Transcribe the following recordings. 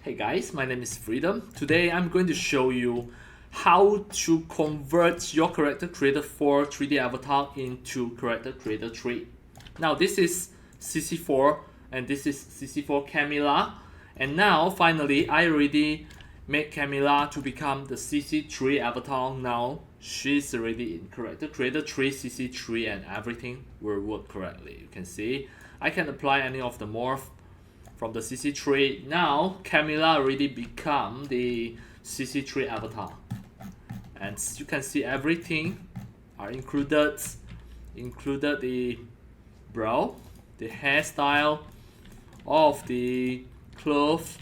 Hey guys, my name is Freedom. Today I'm going to show you how to convert your character creator 4 3D avatar into character creator 3. Now this is CC4 and this is CC4 Camilla, and now finally I already made Camilla to become the CC3 avatar. Now she's already in character creator 3 CC3 and everything will work correctly. You can see I can apply any of the morph from the CC3. Now Camilla already become the CC3 avatar, and you can see everything are included the brow, the hairstyle, all of the clothes,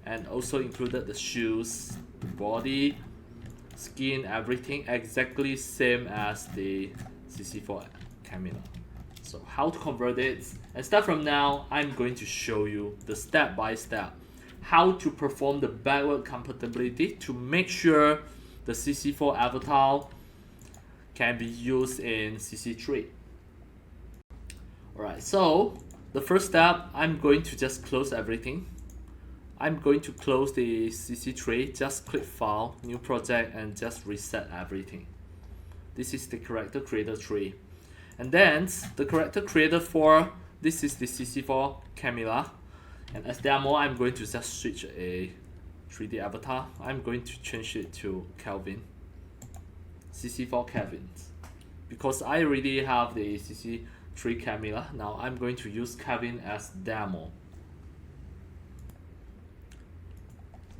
and also included the shoes, the body, skin, everything exactly same as the CC4 Camilla. So how to convert it, and start from now I'm going to show you the step by step how to perform the backward compatibility to make sure the CC4 avatar can be used in CC3. Alright, so the first step, I'm going to just close everything. I'm going to close the CC3, just click File, New Project, and just reset everything. This is the character creator 3. And then the character creator 4, this is the CC4 Camilla. And as demo, I'm going to just switch a 3D avatar. I'm going to change it to Kelvin, CC4 Kelvin. Because I already have the CC3 Camilla, now I'm going to use Kelvin as demo.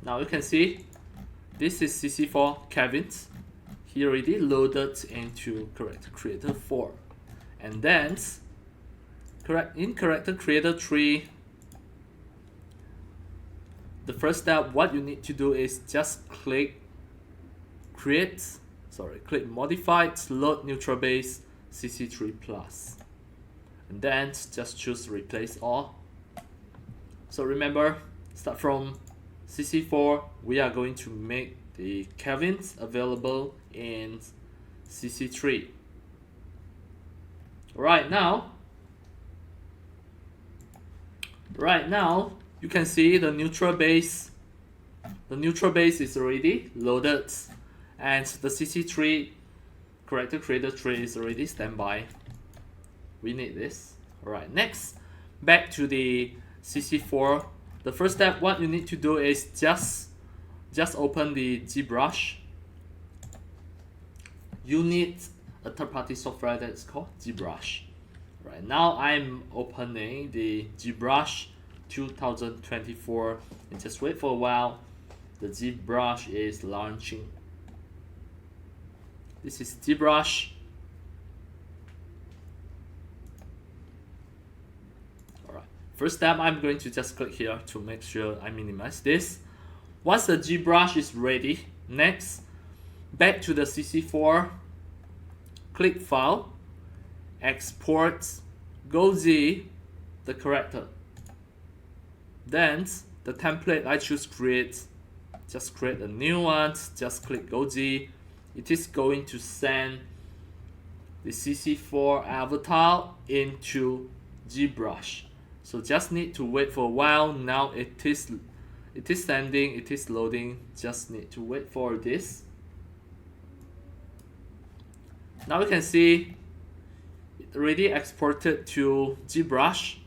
Now you can see this is CC4 Kelvin. He already loaded into character creator 4. And then in character creator 3, the first step what you need to do is just click click modified load neutral base CC3 plus, and then just choose replace all. So remember, start from CC4, we are going to make the Kelvins available in CC3. Right now you can see the neutral base. The neutral base is already loaded, and the CC3 character creator 3 is already standby. We need this. Alright, next, back to the CC4. The first step what you need to do is just open the ZBrush. You need a third-party software that's called ZBrush. Right now I'm opening the ZBrush 2024, and just wait for a while. The ZBrush is launching. This is ZBrush. Alright, first step, I'm going to just click here to make sure I minimize this. Once the ZBrush is ready, next, back to the CC4, click File, Export, GoZ, the character. Then the template I choose create, just create a new one, just click GoZ. It is going to send the CC4 avatar into ZBrush. So just need to wait for a while. Now it is sending, it is loading, just need to wait for this. Now you can see it already exported to ZBrush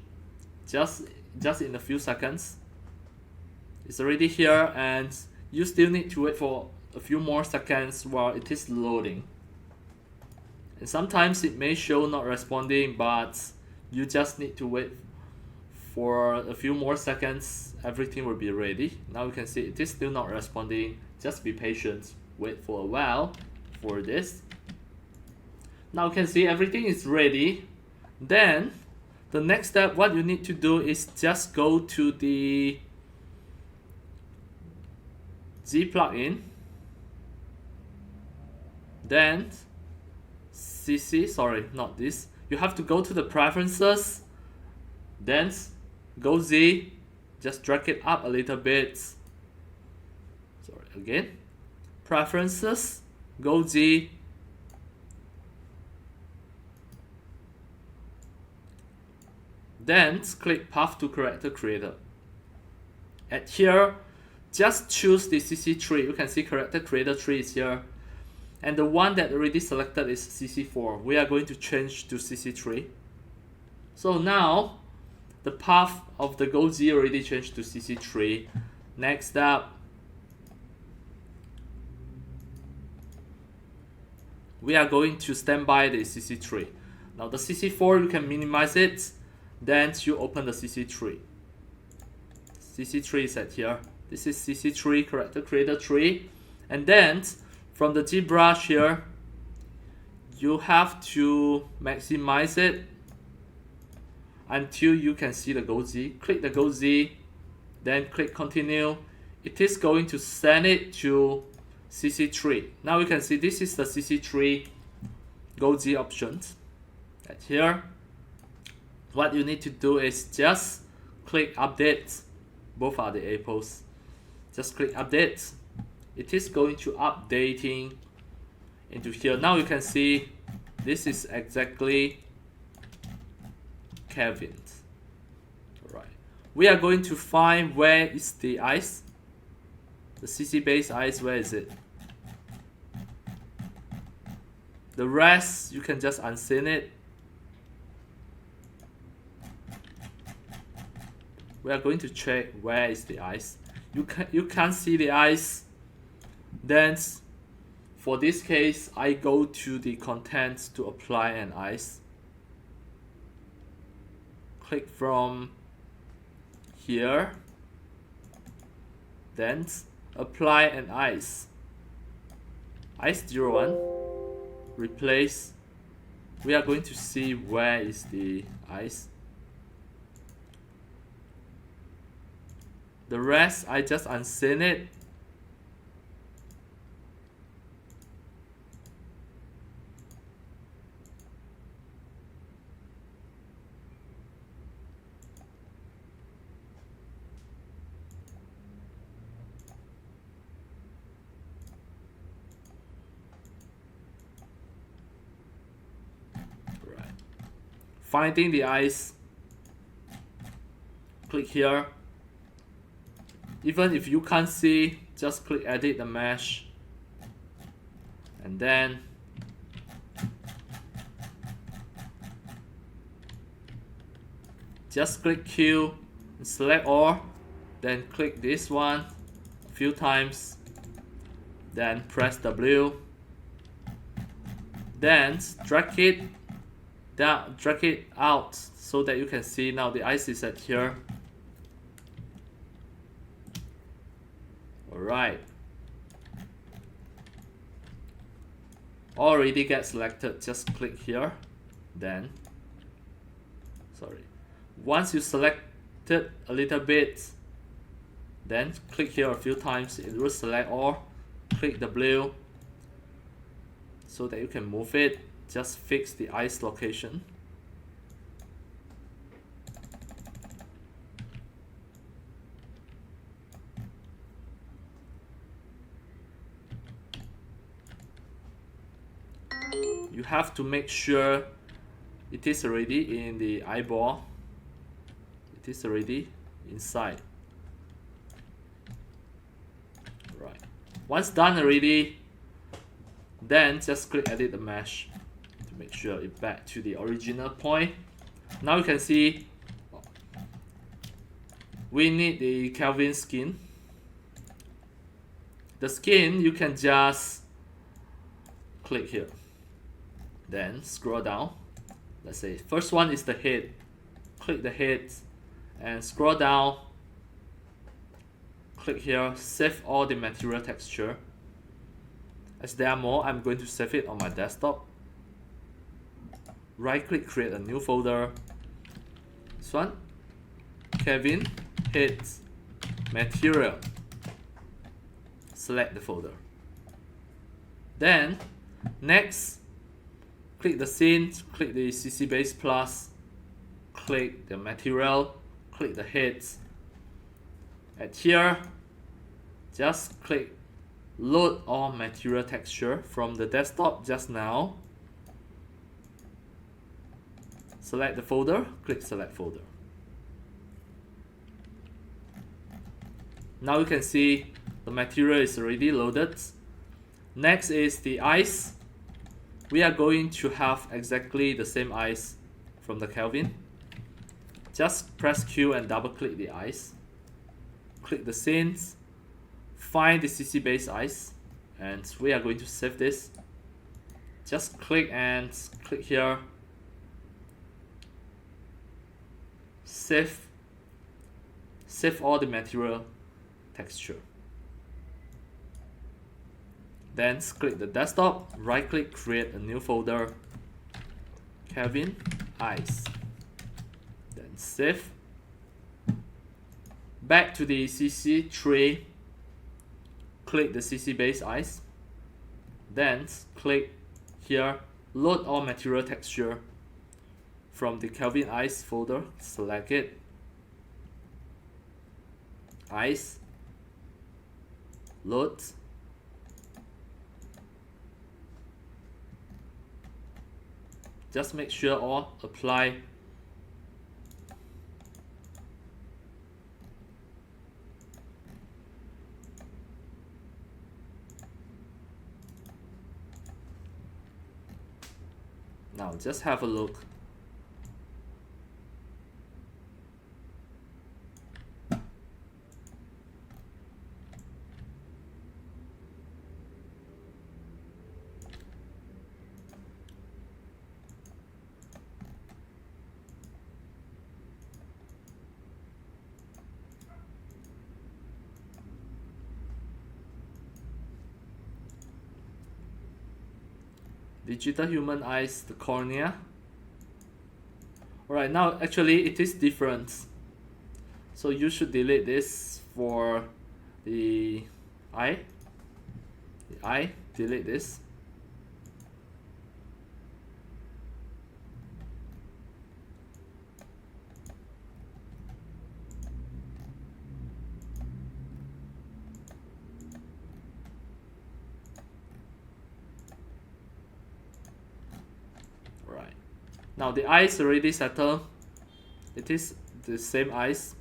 just in a few seconds. It's already here, and you still need to wait for a few more seconds while it is loading. And sometimes it may show not responding, but you just need to wait for a few more seconds. Everything will be ready. Now you can see it is still not responding. Just be patient, wait for a while for this. Now you can see everything is ready. Then the next step what you need to do is just go to the Z plugin, then you have to go to the preferences, then GoZ, just drag it up a little bit. Preferences, GoZ, then click Path to Character Creator. At here, just choose the CC3. You can see character creator tree is here. And the one that already selected is CC4. We are going to change to CC3. So now, the path of the GoZ already changed to CC3. Next up, we are going to stand by the CC3. Now the CC4, you can minimize it, then you open the CC3. CC3 is at here. This is CC3 character creator tree. And then from the ZBrush here, you have to maximize it until you can see the GoZ. Click the GoZ, then click continue. It is going to send it to CC3. Now you can see this is the CC3 GoZ options. At here, what you need to do is just click update. Both are the apples. Just click update. It is going to updating into here. Now you can see this is exactly Kevin's. Alright. We are going to find where is the ice. The CC base ice, where is it? The rest, you can just unseen it. We are going to check where is the ice. You can't see the ice. Then for this case, I go to the contents to apply an ice. Click from here. Then apply an ice. Ice 01. Replace. We are going to see where is the ice. The rest, I just unseen it. Right. Finding the ice. Click here. Even if you can't see, just click edit the mesh. And then just click Q, select all, then click this one a few times, then press W, then drag it down, drag it out so that you can see now the ice is at here. Alright. Already get selected, just click here. Then, once you selected a little bit, then click here a few times, it will select all. Click W so that you can move it. Just fix the ice location. You have to make sure it is already in the eyeball. It is already inside. Right. Once done already, then just click edit the mesh to make sure it back to the original point. Now you can see we need the Kelvin skin. The skin, you can just click here. Then scroll down. Let's say first one is the head. Click the head and scroll down. Click here, save all the material texture. As there are more, I'm going to save it on my desktop. Right click, create a new folder. This one, Kevin head material. Select the folder. Then next, click the scene, click the CC base plus, click the material, click the heads. At here, just click load all material texture from the desktop just now. Select the folder, click select folder. Now you can see the material is already loaded. Next is the ice. We are going to have exactly the same ice from the Kelvin. Just press Q and double click the ice. Click the scenes. Find the CC base ice. And we are going to save this. Just click and click here. Save all the material texture. Then click the desktop, right click, create a new folder, Kelvin Ice. Then save. Back to the CC3, click the CC base ice. Then click here, load all material texture. From the Kelvin Ice folder, select it. Ice. Load. Just make sure all apply. Now just have a look. Digital human eyes, the cornea. Alright, now actually it is different. So you should delete this for the eye. The eye, delete this. Now the eyes already settled. It is the same eyes.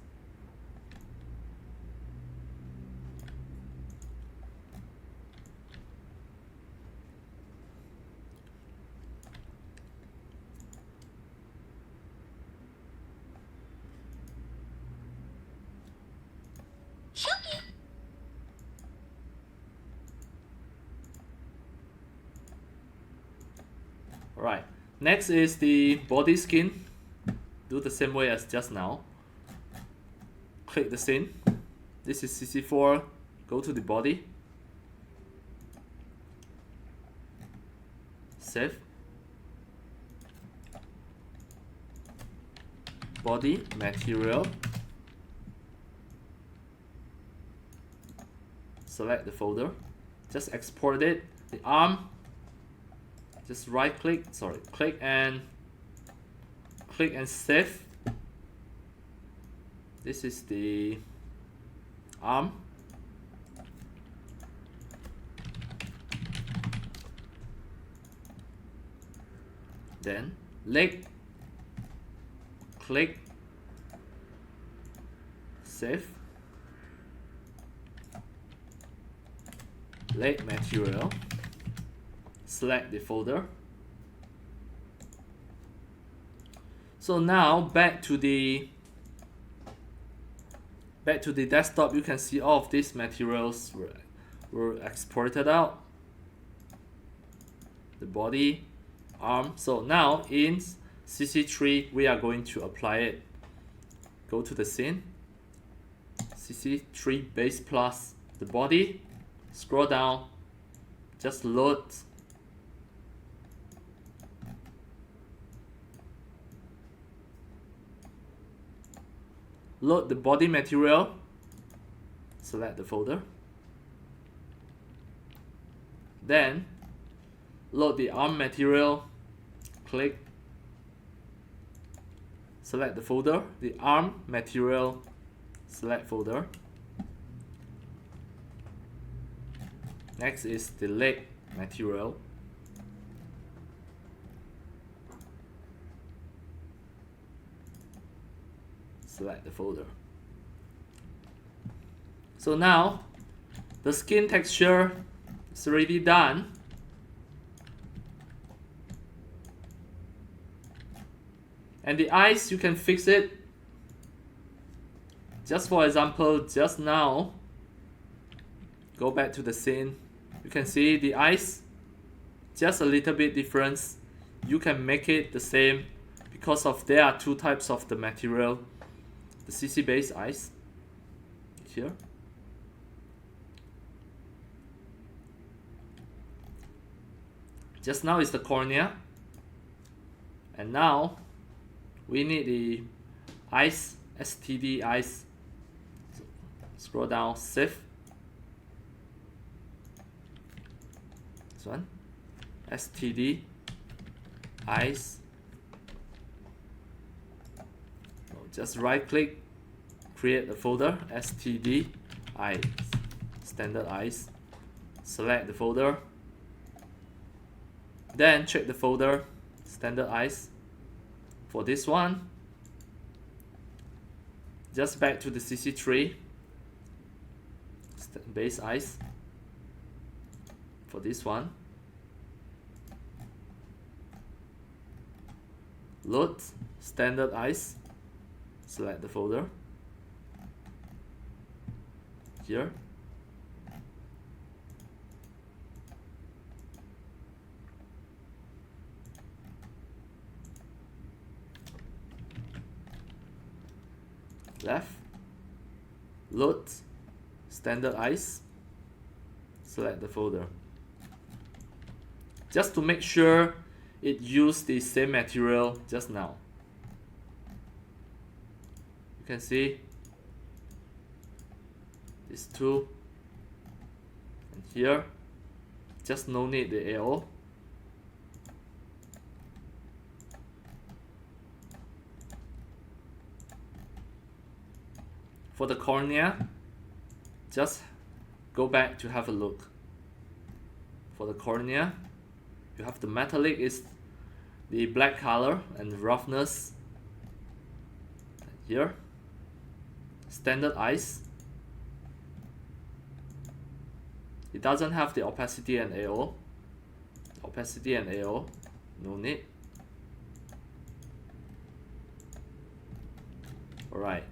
Alright. Next is the body skin. Do the same way as just now. Click the scene. This is CC4. Go to the body. Save. Body material. Select the folder. Just export it. The arm. Just click and save. This is the arm. Then leg, click, save. Leg material. Select the folder. So now back to the desktop, you can see all of these materials were exported out. The body, arm. So now in CC3 we are going to apply it. Go to the scene. CC3 base plus the body. Scroll down. Just load. Load the body material, select the folder. Then load the arm material, click, select the folder, the arm material, select folder. Next is the leg material. Select the folder. So now the skin texture is already done. And the eyes, you can fix it. Just for example, just now, go back to the scene. You can see the eyes, just a little bit difference. You can make it the same because of there are two types of the material. The CC based eyes here. Just now is the cornea. And now we need the eyes, STD eyes. So scroll down, save. This one, STD eyes. So just right click, create a folder, STD eyes, standard eyes. Select the folder. Then check the folder, standard eyes. For this one, just back to the CC3 base eyes. For this one, load standard eyes, select the folder here. Left, load standard eyes, select the folder. Just to make sure it used the same material just now. You can see these two, and here just no need the AO. For the cornea, just go back to have a look. For the cornea, you have the metallic is the black color and roughness here. Standard eyes, it doesn't have the opacity and AO. Opacity and AO, no need. Alright.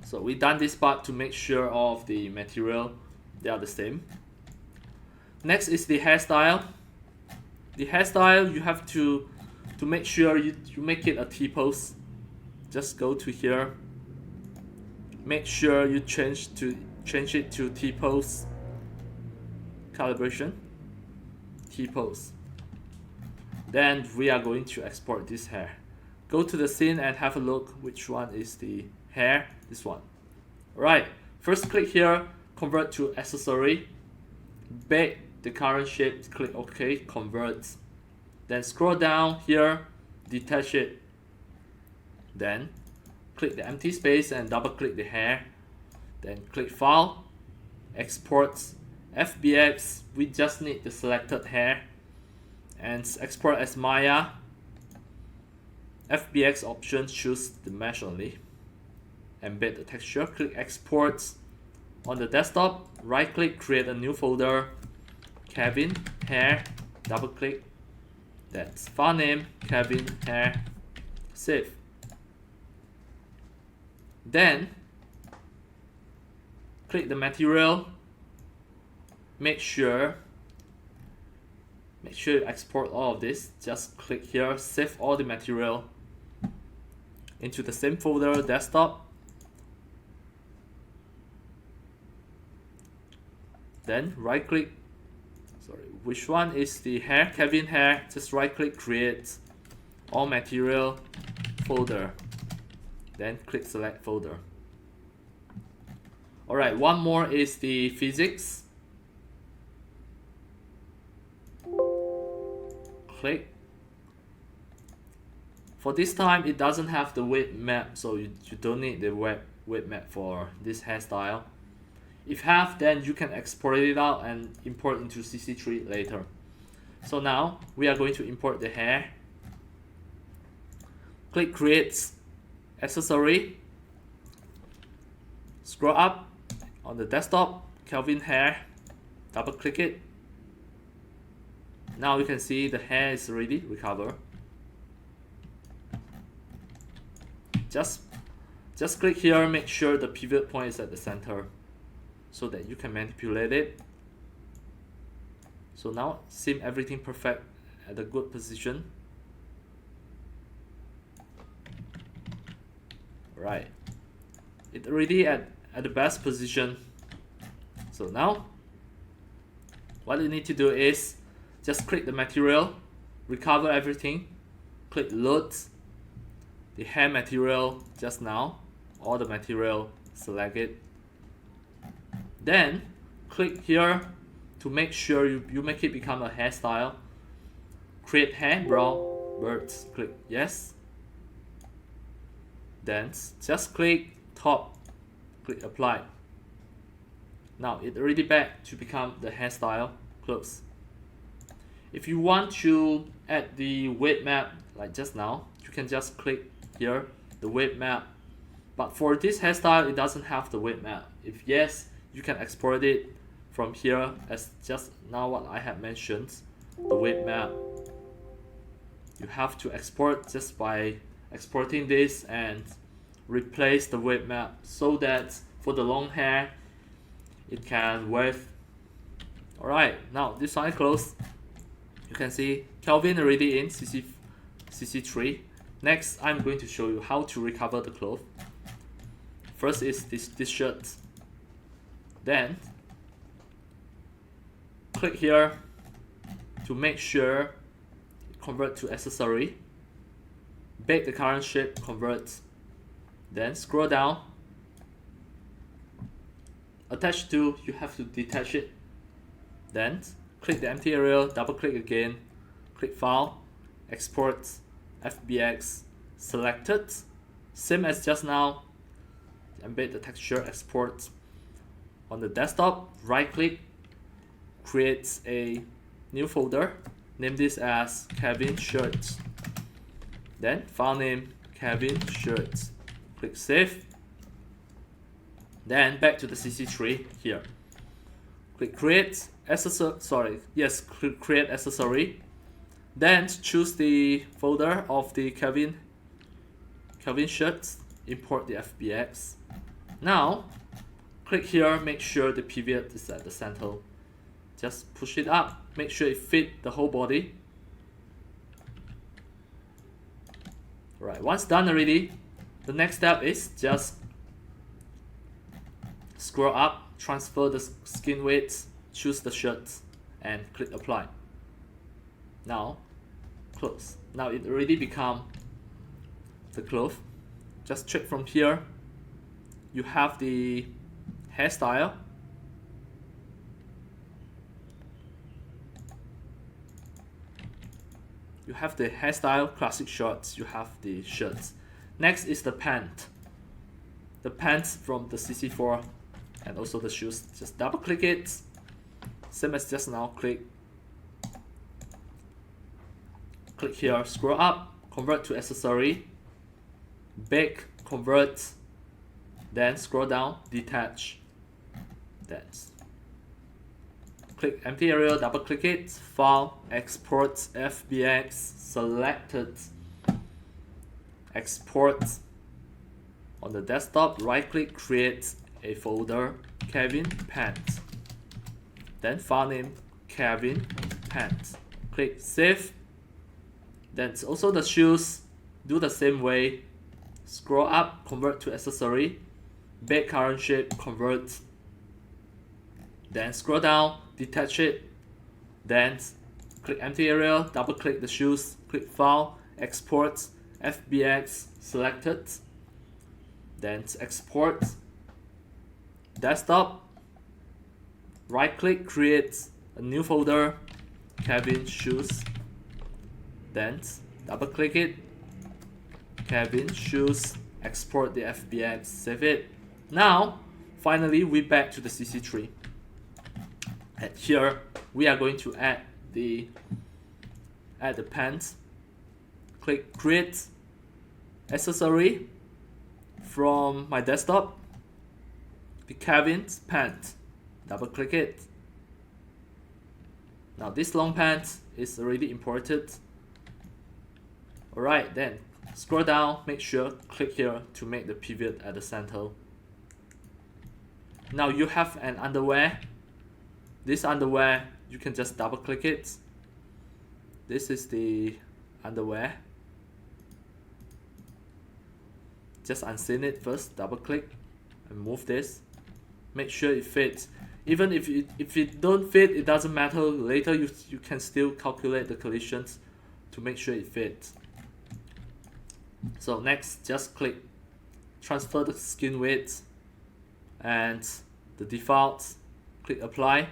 So we done this part to make sure all of the material, they are the same. Next is the hairstyle. The hairstyle, you have to make sure you make it a T-pose. Just go to here. Make sure you change it to T-pose. Calibration. T-pose. Then we are going to export this hair. Go to the scene and have a look which one is the hair. This one. Right. First click here, convert to accessory. Bake the current shape, click OK, convert. Then scroll down here, detach it. Then click the empty space and double click the hair. Then click File, Export, FBX. We just need the selected hair. And export as Maya. FBX option, choose the mesh only. Embed the texture, click Export. On the desktop, right click, create a new folder. Kevin hair, double click. That's file name, Kevin hair. Save. Then click the material. Make sure you export all of this. Just click here, save all the material into the same folder, desktop. Then right click, which one is the hair? Kevin hair. Just right click, create all material folder. Then click select folder. Alright, one more is the physics. Click. For this time, it doesn't have the weight map, so you don't need the weight map for this hairstyle. If have, then you can export it out and import into CC3 later. So now we are going to import the hair. Click create accessory. Scroll up on the desktop, Kelvin hair. Double click it. Now you can see the hair is already recovered. Just click here, make sure the pivot point is at the center so that you can manipulate it. So now seem everything perfect at a good position. Right, it already at the best position. So now what you need to do is just click the material, recover everything, click load the hair material just now, all the material, select it. Then click here to make sure you make it become a hairstyle. Create hair, brow, birds, click yes. Then just click top, click apply. Now it already back to become the hairstyle, close. If you want to add the weight map like just now, you can just click here, the weight map. But for this hairstyle, it doesn't have the weight map. If yes, you can export it from here as just now what I have mentioned, the weight map. You have to export just by exporting this and replace the weight map so that for the long hair, it can wave. Alright, now this one close. You can see Kelvin already in CC3. Next, I'm going to show you how to recover the cloth. First is this shirt. Then click here to make sure convert to accessory. Bake the current shape, convert. Then scroll down. Attach to, you have to detach it. Then click the empty area, double click again, click file, export, FBX, selected, same as just now, embed the texture, export. On the desktop, right click, create a new folder, name this as Kevin Shirts. Then file name Kevin Shirts. Click save. Then back to the CC3 here. Click create accessory. Create accessory. Then choose the folder of the Kevin shirts. Import the FBX. Now click here. Make sure the pivot is at the center. Just push it up. Make sure it fit the whole body. Right. Once done already, the next step is just scroll up, transfer the skin weight, choose the shirt, and click apply. Now, close. Now it already become the cloth. Just check from here. You have the hairstyle. You have the hairstyle, classic shorts. You have the shirts. Next is the pant. The pants from the CC4 and also the shoes. Just double click it. Same as just now, click here, scroll up, convert to accessory, bake, convert, then scroll down, detach. That's click empty area, double click it, file, export, FBX, selected, export. On the desktop, right click, create a folder, Kevin Pants. Then file name, Kevin Pants. Click save. Then also the shoes, do the same way. Scroll up, convert to accessory, bake current shape, convert. Then scroll down, detach it. Then click empty area, double click the shoes, click file, export, FBX, selected. Then export, desktop, right click, create a new folder, Kevin Shoes. Then double click it, Kevin Shoes, export the FBX, save it. Now finally we back to the CC3. And here we are going to add the pants. Click create accessory from my desktop, the Kevin's pant. Double click it. Now this long pant is already imported. Alright, then scroll down, make sure click here to make the pivot at the center. Now you have an underwear. This underwear, you can just double click it. This is the underwear. Just unseen it first, double click and move this. Make sure it fits. Even if it don't fit, it doesn't matter. Later you can still calculate the collisions to make sure it fits. So next, just click transfer the skin width and the default. Click apply.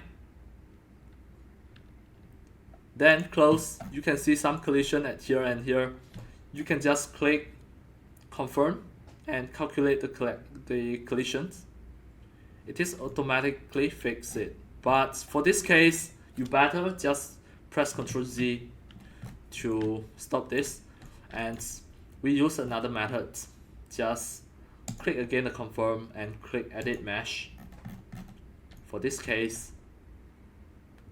Then close. You can see some collision at here and here. You can just click confirm and calculate the collisions. It is automatically fix it. But for this case, you better just press Ctrl Z to stop this. And we use another method. Just click again the confirm and click edit mesh. For this case,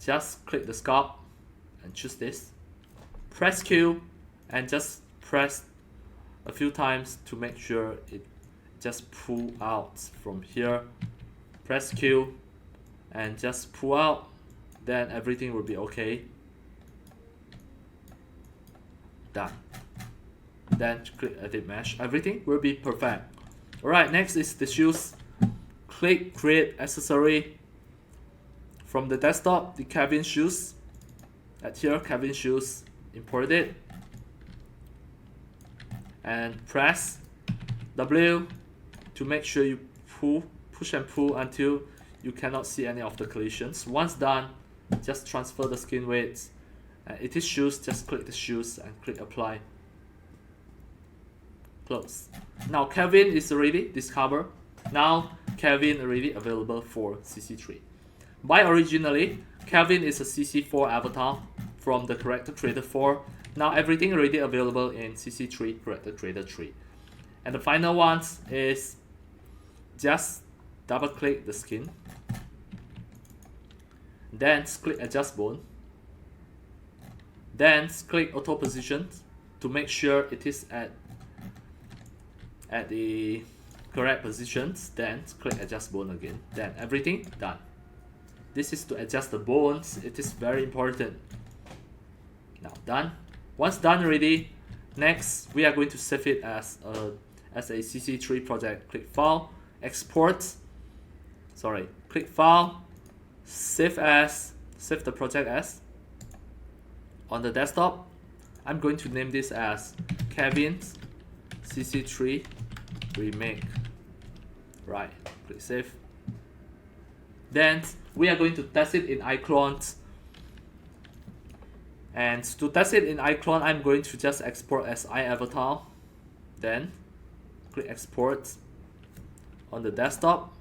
just click the scope and choose this. Press Q and just press a few times to make sure it just pull out from here. Press Q and just pull out, then everything will be okay. Done. Then click edit mesh, everything will be perfect. Alright, next is the shoes. Click create accessory from the desktop, the Kevin shoes. At here, Kevin shoes, import it and press W to make sure you push and pull until you cannot see any of the collisions. Once done, just transfer the skin weights. It is shoes, just click the shoes and click apply. Close. Now Kevin is already discovered. Now Kevin already available for CC3. By originally, Kevin is a CC4 avatar from the Character Creator 4. Now everything already available in CC3 Character Creator 3. And the final one is just double click the skin. Then click adjust bone. Then click auto position to make sure it is at the correct positions. Then click adjust bone again. Then everything done. This is to adjust the bones. It is very important. Now done. Once done already, next we are going to save it as a CC3 project. Click file, export. Sorry, click file, save the project as. On the desktop, I'm going to name this as Kevin's CC3 remake. Right, click save. Then we are going to test it in iClone. And to test it in iClone, I'm going to just export as iAvatar. Then click export. On the desktop,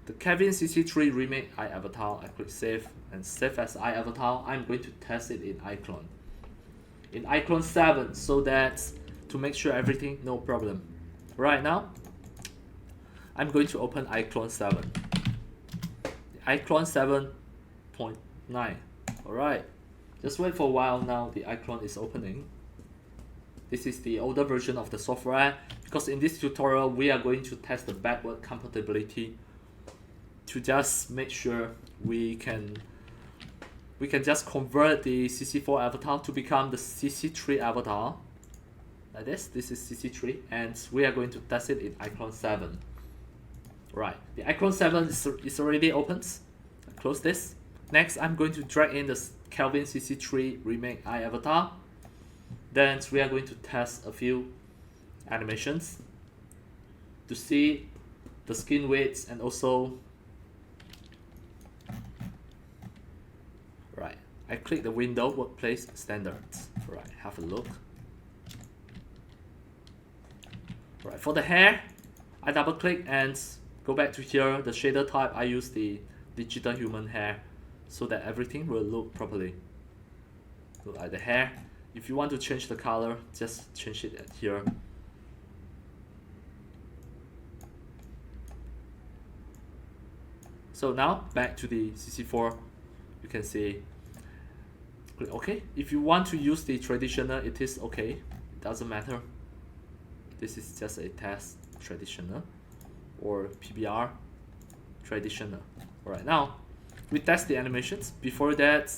the Kevin CC3 remake iAvatar. I click save and save as iAvatar. I'm going to test it in iClone. In iClone 7, so that to make sure everything no problem. Right now, I'm going to open iClone 7. iClone 7.9. Alright. Just wait for a while now, the iClone is opening. This is the older version of the software, because in this tutorial we are going to test the backward compatibility to just make sure we can just convert the CC4 avatar to become the CC3 avatar. Like this is CC3 and we are going to test it in iClone 7. Right, the iClone 7 is already opened. Close this. Next, I'm going to drag in the Kelvin CC3 remake iAvatar. Then we are going to test a few animations to see the skin weights and also. Right, I click the window workplace standards. Right, have a look. Right, for the hair, I double click and go back to here, the shader type, I use the digital human hair so that everything will look properly. Look like the hair. If you want to change the color, just change it at here. So now back to the CC4, you can see, click OK. If you want to use the traditional, it is OK. It doesn't matter. This is just a test traditional or PBR traditional. Alright, now we test the animations. Before that,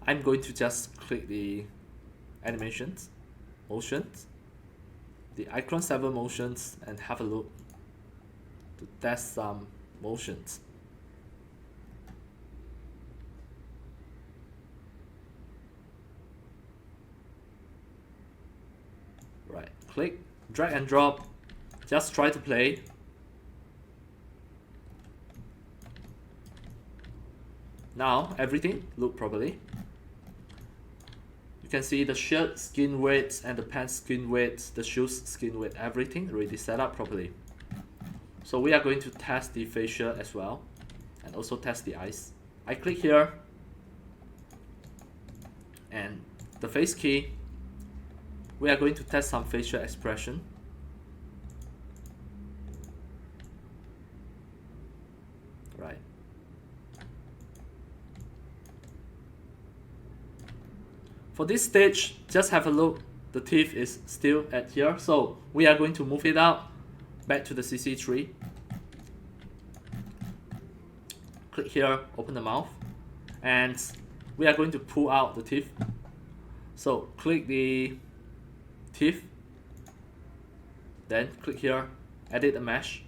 I'm going to just click the animations, motions, the iClone 7 motions, and have a look to test some motions. Right, click, drag and drop, just try to play. Now everything look properly. You can see the shirt skin width and the pants skin width, the shoes skin width, everything already set up properly. So we are going to test the facial as well, and also test the eyes. I click here, and the face key, we are going to test some facial expression. Right. For this stage, just have a look. The teeth is still at here, so we are going to move it out back to the CC3. Click here, open the mouth, and we are going to pull out the teeth. So click the teeth, then click here, edit the mesh.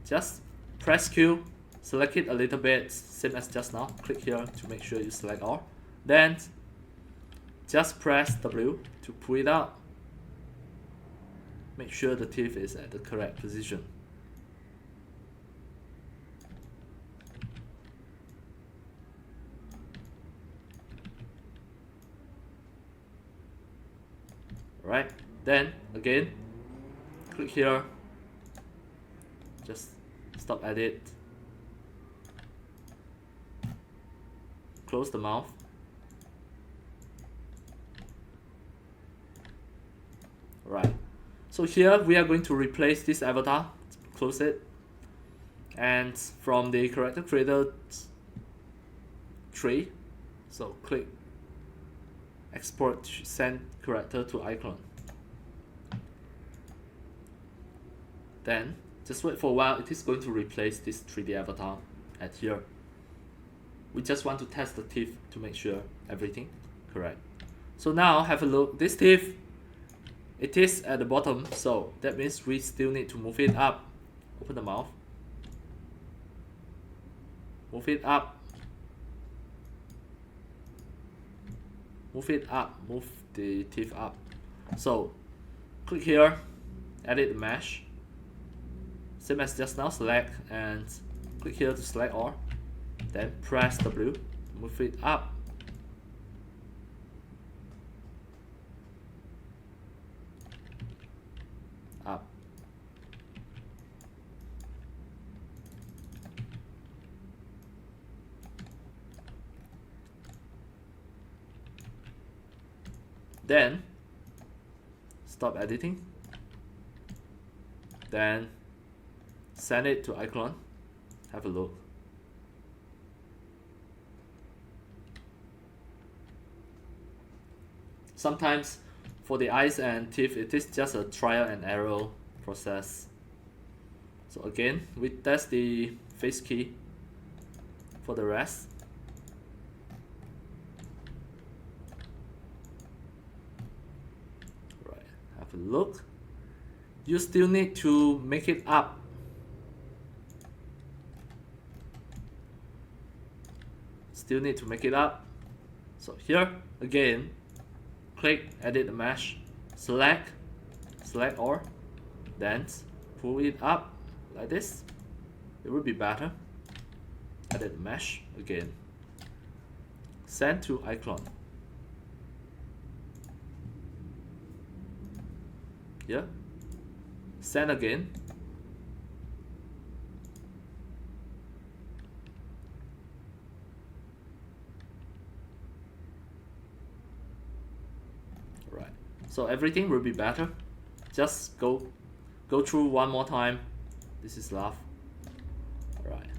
Just press Q, select it a little bit, same as just now. Click here to make sure you select all. Then just press W to pull it out. Make sure the teeth is at the correct position. Right, then again, click here, just stop edit, close the mouth. Right, so here we are going to replace this avatar, close it, and from the character creator tree, so click export, send character to iClone. Then just wait for a while, it is going to replace this 3D avatar at here. We just want to test the teeth to make sure everything correct. So now have a look, this teeth, it is at the bottom, so that means we still need to move it up. Open the mouth, move it up, move it up, move the teeth up. So click here, edit the mesh, same as just now, select and click here to select all, then press W, move it up. Up. Then stop editing, then send it to iClone, have a look. Sometimes for the eyes and teeth, it is just a trial and error process. So again, we test the face key for the rest. Right, have a look. You still need to make it up. Still need to make it up. So here again, click edit the mesh, select all, then pull it up like this. It will be better. Edit the mesh again, send to iClone. Yeah, send again, So everything will be better. Just go through one more time. This is love. Alright.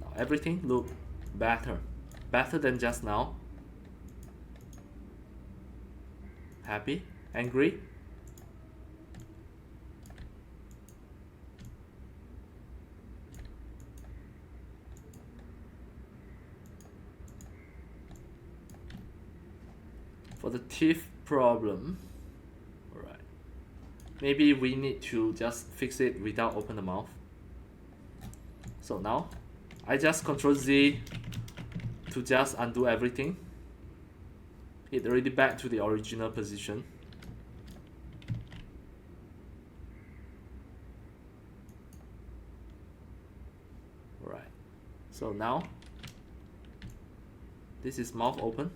Now everything look better. Better than just now. Happy? Angry? For the teeth problem, alright, maybe we need to just fix it without open the mouth. So now, I just Ctrl Z to just undo everything. It already back to the original position. Alright, so now, this is mouth open.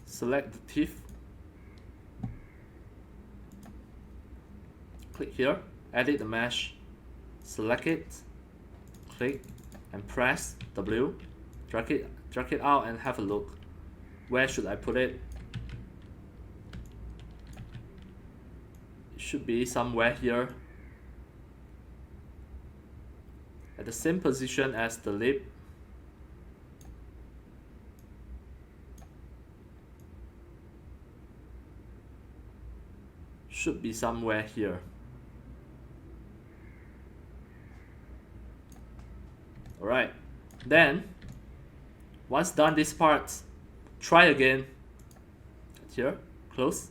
Select the teeth, click here, edit the mesh, select it, click and press W, drag it out and have a look. Where should I put it? It should be somewhere here, at the same position as the lip. Should be somewhere here. Alright, then once done this part, try again. Here, close.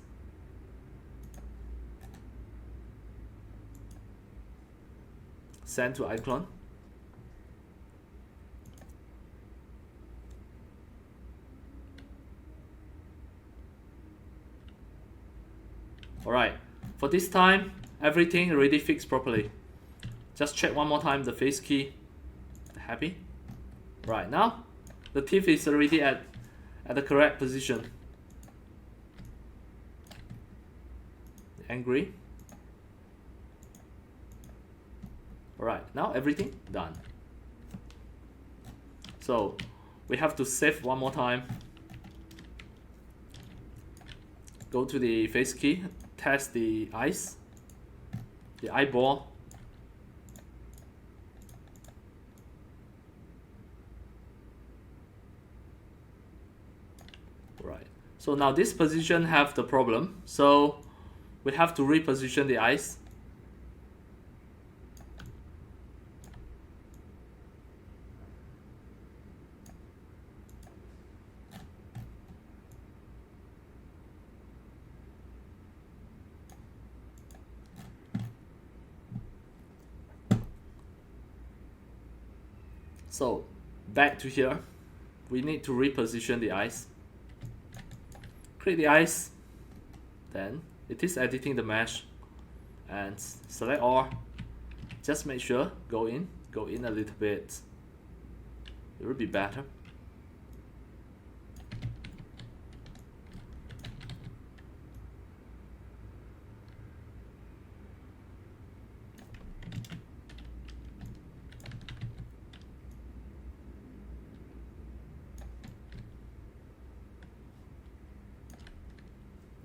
Send to iClone. Alright, for this time, everything already fixed properly. Just check one more time the face key. Happy? Right, now the teeth is already at the correct position. Angry? Alright, now everything done. So we have to save one more time. Go to the face key, test the eyes, the eyeball. Right. So now this position have the problem. So we have to reposition the eyes. So back to here, we need to reposition the eyes. Click the eyes, then it is editing the mesh, and select all. Just make sure go in a little bit. It will be better.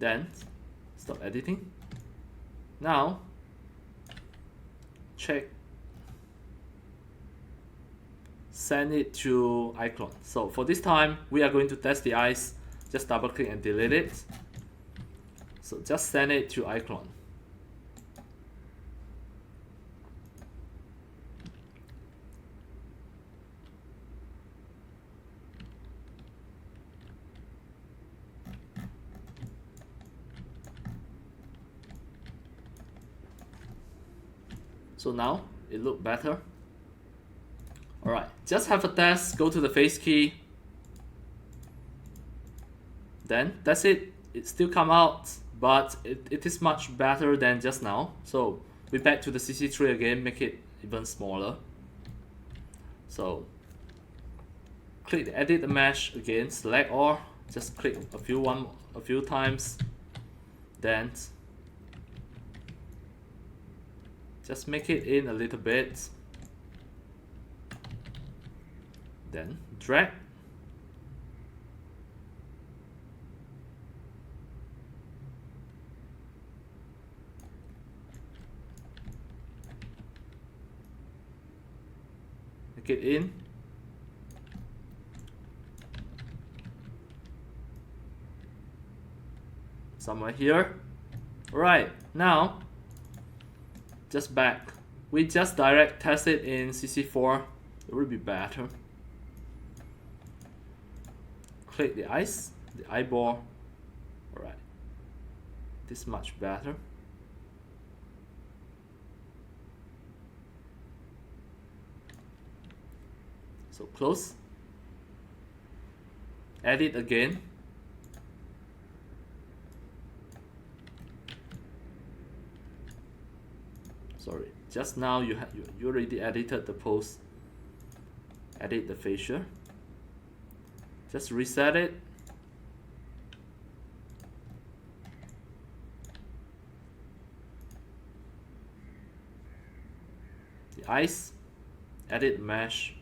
Then stop editing. Now check, send it to iClone. So for this time we are going to test the eyes. Just double click and delete it. So just send it to iClone. So now it looks better. Alright, just have a test, go to the face key. Then that's it. It still come out, but it is much better than just now. So we back to the CC3 again, make it even smaller. So click the edit the mesh again, select all, just click a few times, then Just make it in a little bit. Then drag. Make it in. Somewhere here. Alright, now just back. We just direct test it in CC4. It will be better. Click the eyeball. Alright. This is much better. So close. Edit again. Sorry, just now you already edited the pose. Edit the facial. Just reset it. The eyes. Edit mesh.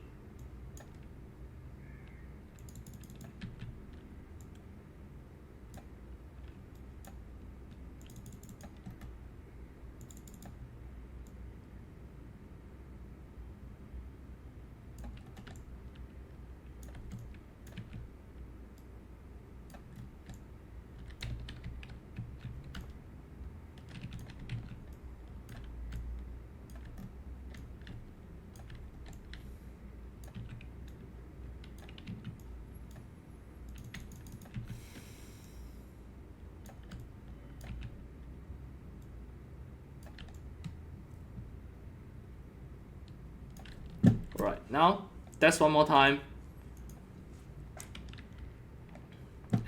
Alright, now test one more time.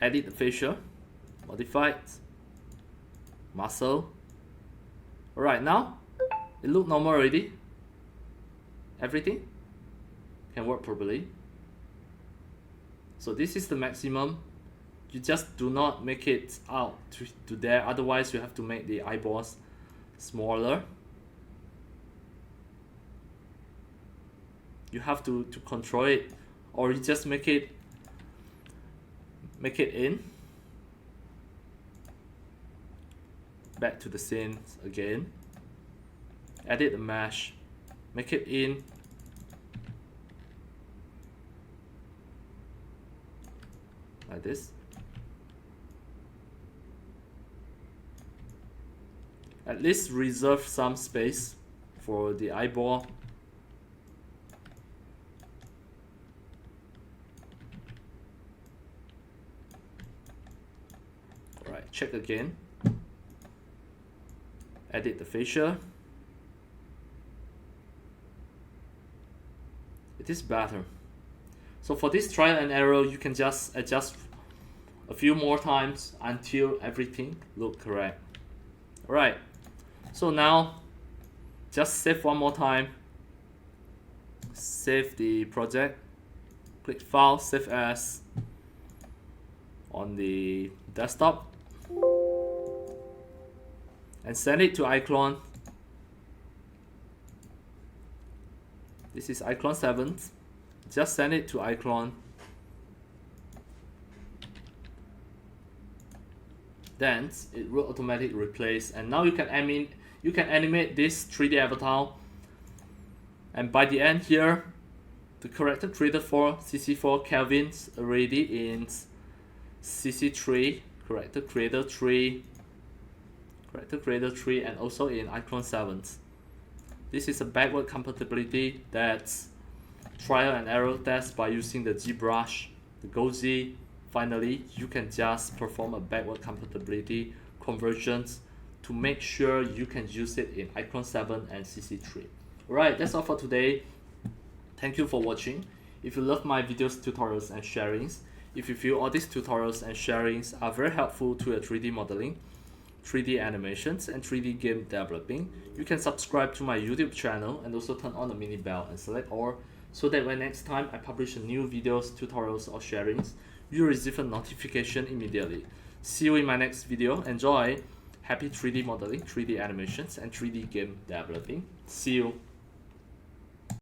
Edit the facial, modify it, muscle. Alright, now it looks normal already. Everything can work properly. So this is the maximum. You just do not make it out to there, otherwise you have to make the eyeballs smaller. You have to control it, or you just make it in. Back to the scenes again. Edit the mesh. Make it in. Like this. At least reserve some space for the eyeball. Alright, check again. Edit the facial. It is better. So for this trial and error, you can just adjust a few more times until everything looks correct. Alright, so now just save one more time. Save the project. Click File, Save As on the desktop. And send it to iClone. This is iClone 7. Just send it to iClone. Then it will automatically replace, and now you can animate this 3D avatar. And by the end here, the character created for CC4 Kelvin's already in CC3, character creator 3, and also in iClone 7. This is a backward compatibility that's trial and error test by using the ZBrush, the GoZ. Finally, you can just perform a backward compatibility conversions to make sure you can use it in iClone 7 and CC3. Alright, that's all for today. Thank you for watching. If you love my videos, tutorials and sharings, if you feel all these tutorials and sharings are very helpful to your 3D modeling, 3D animations and 3D game developing, you can subscribe to my YouTube channel and also turn on the mini bell and select all, so that when next time I publish a new videos, tutorials or sharings, you receive a notification immediately. See you in my next video. Enjoy! Happy 3D modeling, 3D animations, and 3D game developing. See you